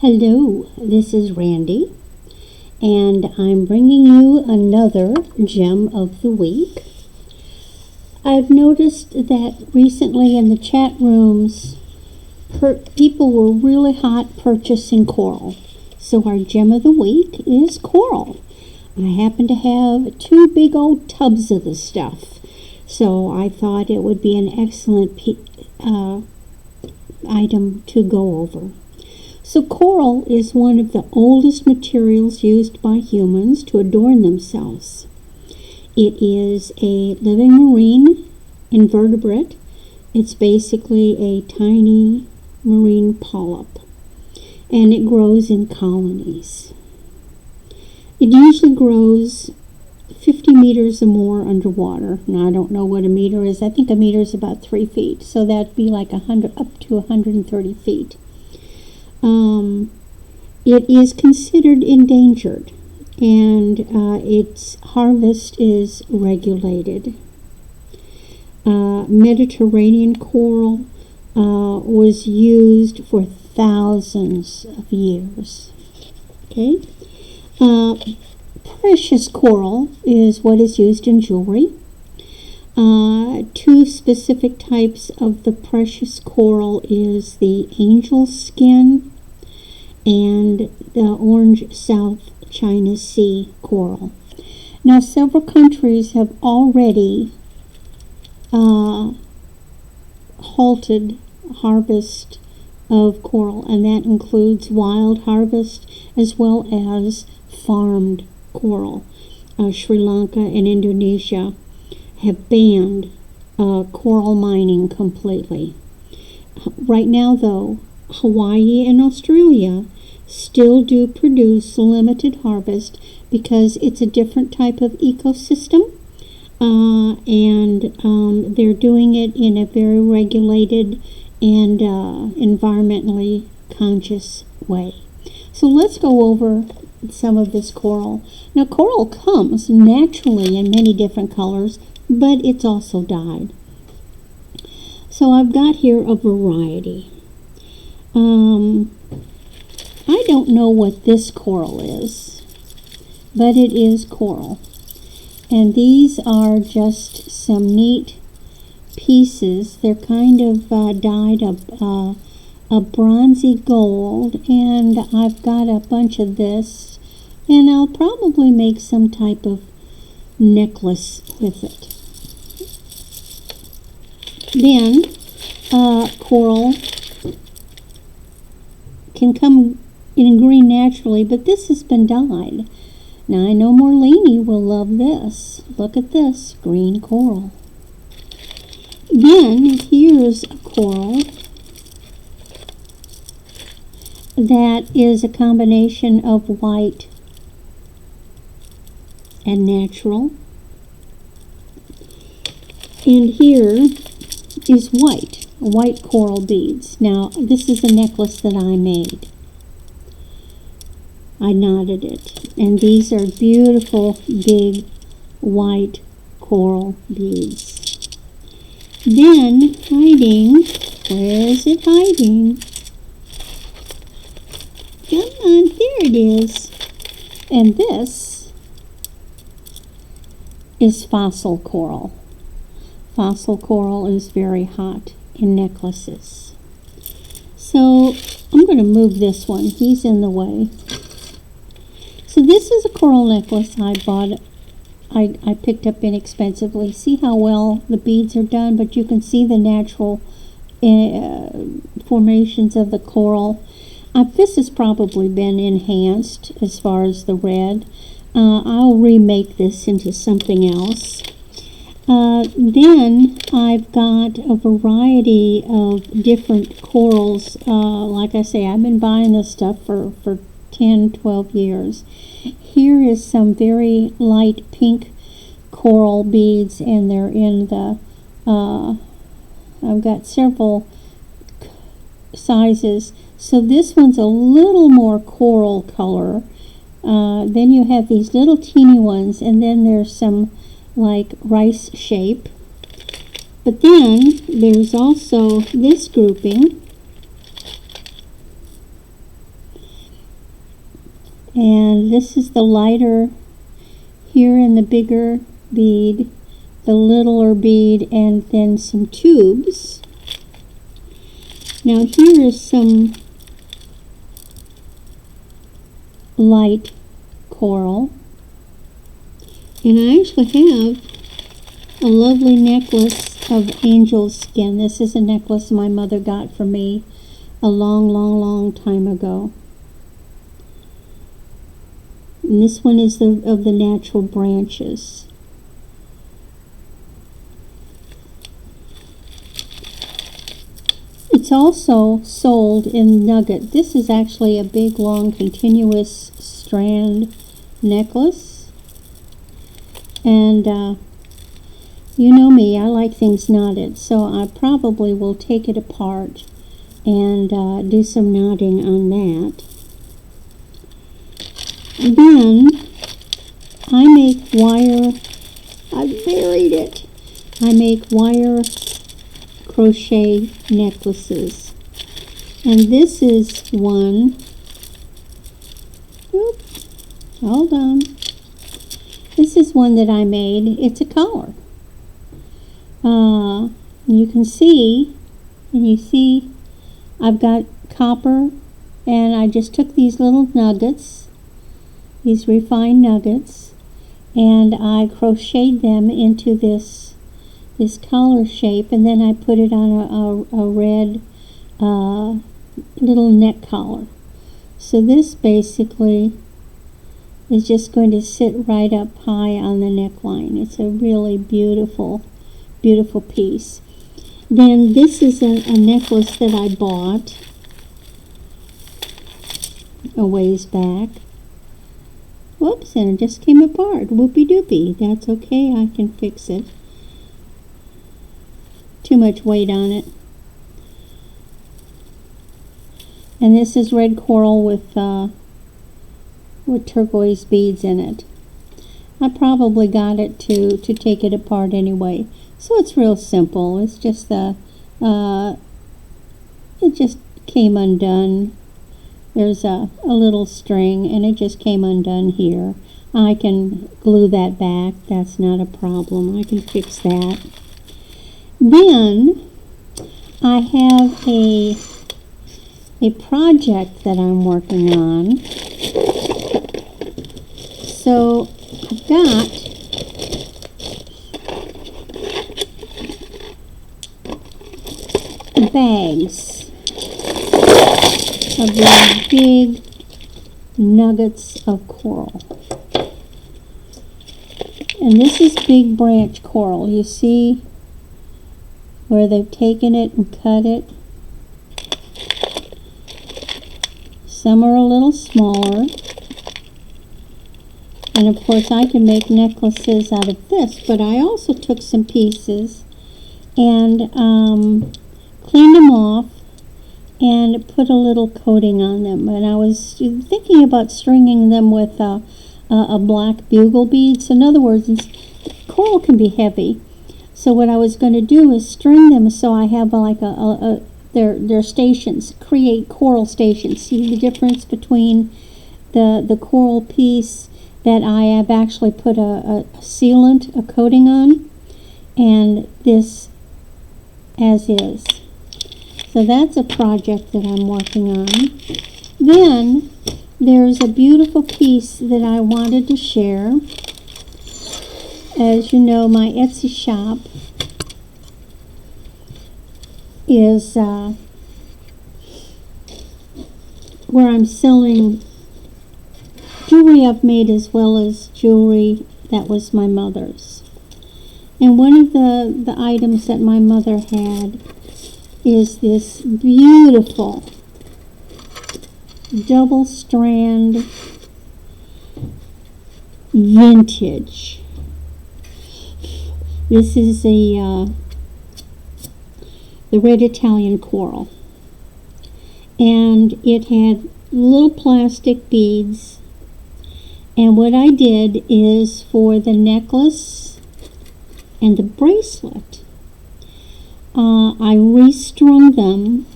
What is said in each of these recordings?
Hello, this is Randy, and I'm bringing you another gem of the week. I've noticed that recently in the chat rooms, people were really hot purchasing coral. So our gem of the week is coral. I happen to have two big old tubs of the stuff, so I thought it would be an excellent item to go over. So coral is one of the oldest materials used by humans to adorn themselves. It is a living marine invertebrate. It's basically a tiny marine polyp, and it grows in colonies. It usually grows 50 meters or more underwater. Now, I don't know what a meter is. I think a meter is about 3 feet, so that'd be like 100 up to 130 feet. It is considered endangered, and its harvest is regulated. Mediterranean coral was used for thousands of years. Okay. Precious coral is what is used in jewelry. Two specific types of the precious coral is the angel skin and the orange South China Sea coral. Now, several countries have already halted harvest of coral, and that includes wild harvest as well as farmed coral. Sri Lanka and Indonesia have banned coral mining completely. Right now, though, Hawaii and Australia still do produce limited harvest because it's a different type of ecosystem, and they're doing it in a very regulated and environmentally conscious way. So let's go over some of this coral. Now, coral comes naturally in many different colors, but it's also dyed. So I've got here a variety. I don't know what this coral is, but it is coral. And these are just some neat pieces. They're kind of dyed a bronzy gold, and I've got a bunch of this, and I'll probably make some type of necklace with it. Then coral can come in green naturally, but this has been dyed. Now, I know Morlini will love this. Look at this, green coral. Then here's a coral that is a combination of white and natural. And here is white coral beads. Now, this is a necklace that I made. I knotted it, and these are beautiful big white coral beads. Then hiding, where is it hiding? Come on, there it is. And this is fossil coral. Fossil coral is very hot in necklaces. So I'm going to move this one. He's in the way. So this is a coral necklace I bought. I picked up inexpensively. See how well the beads are done, but you can see the natural formations of the coral. This has probably been enhanced as far as the red. I'll remake this into something else. Then I've got a variety of different corals. Like I say, I've been buying this stuff for 10, 12 years. Here is some very light pink coral beads, and they're in the, I've got several sizes. So this one's a little more coral color. Then you have these little teeny ones, and then there's some like rice shape. But then there's also this grouping, And this is the lighter here in the bigger bead, the littler bead, and then some tubes. Now here is some light coral. And I actually have a lovely necklace of angel skin. This is a necklace my mother got for me a long time ago. And this one is of the natural branches. It's also sold in nugget. This is actually a big, long, continuous strand necklace. And you know me, I like things knotted, so I probably will take it apart and do some knotting on that. And then I make wire, I buried it. I make wire crochet necklaces. And this is one, oops, hold on. This is one that I made. It's a collar. You can see, and you see I've got copper, and I just took these little nuggets, these refined nuggets, and I crocheted them into this collar shape, and then I put it on a red little neck collar. So this basically is just going to sit right up high on the neckline. It's a really beautiful piece. Then this is a necklace that I bought a ways back. Whoops, and it just came apart. Whoopie doopie. That's okay, I can fix it. Too much weight on it. And this is red coral with turquoise beads in it. I probably got it to take it apart anyway. So it's real simple. It's just it just came undone. There's a little string, and it just came undone here. I can glue that back. That's not a problem. I can fix that. Then I have a project that I'm working on. So I've got bags of these big nuggets of coral. And this is big branch coral. You see where they've taken it and cut it? Some are a little smaller. And of course I can make necklaces out of this, but I also took some pieces and cleaned them off and put a little coating on them. And I was thinking about stringing them with a black bugle bead. So in other words, coral can be heavy. So what I was going to do is string them so I have like their stations, create coral stations. See the difference between the coral piece that I have actually put a sealant, a coating on, and this as is. So that's a project that I'm working on. Then there's a beautiful piece that I wanted to share. As you know, my Etsy shop is where I'm selling jewelry I've made as well as jewelry that was my mother's. And one of the items that my mother had is this beautiful double strand vintage. This is the red Italian coral, and it had little plastic beads. And what I did is for the necklace and the bracelet, I restrung them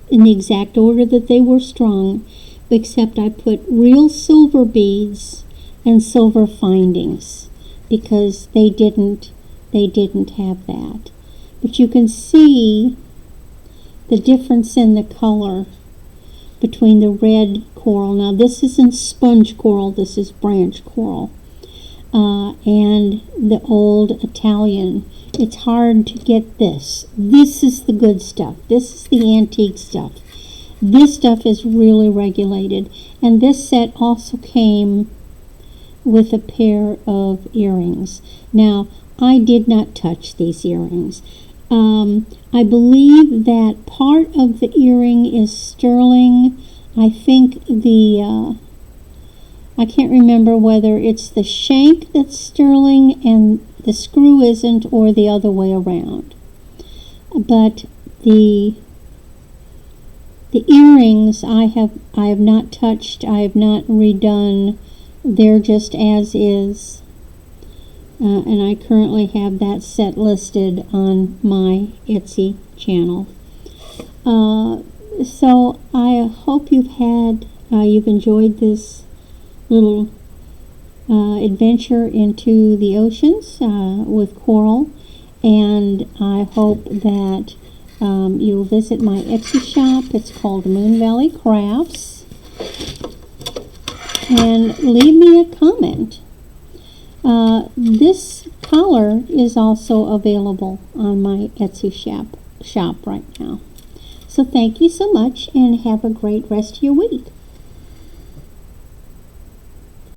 in the exact order that they were strung, except I put real silver beads and silver findings because they didn't have that. But you can see the difference in the color between the red coral. Now this isn't sponge coral, this is branch coral. And the old Italian. It's hard to get this. This is the good stuff. This is the antique stuff. This stuff is really regulated. And this set also came with a pair of earrings. Now, I did not touch these earrings. I believe that part of the earring is sterling. I think I can't remember whether it's the shank that's sterling and the screw isn't, or the other way around. But the earrings I have not touched. I have not redone. They're just as is. And I currently have that set listed on my Etsy channel. So I hope you've enjoyed this little adventure into the oceans with coral, and I hope that you'll visit my Etsy shop. It's called Moon Valley Crafts, and leave me a comment. This collar is also available on my Etsy shop right now. So thank you so much, and have a great rest of your week.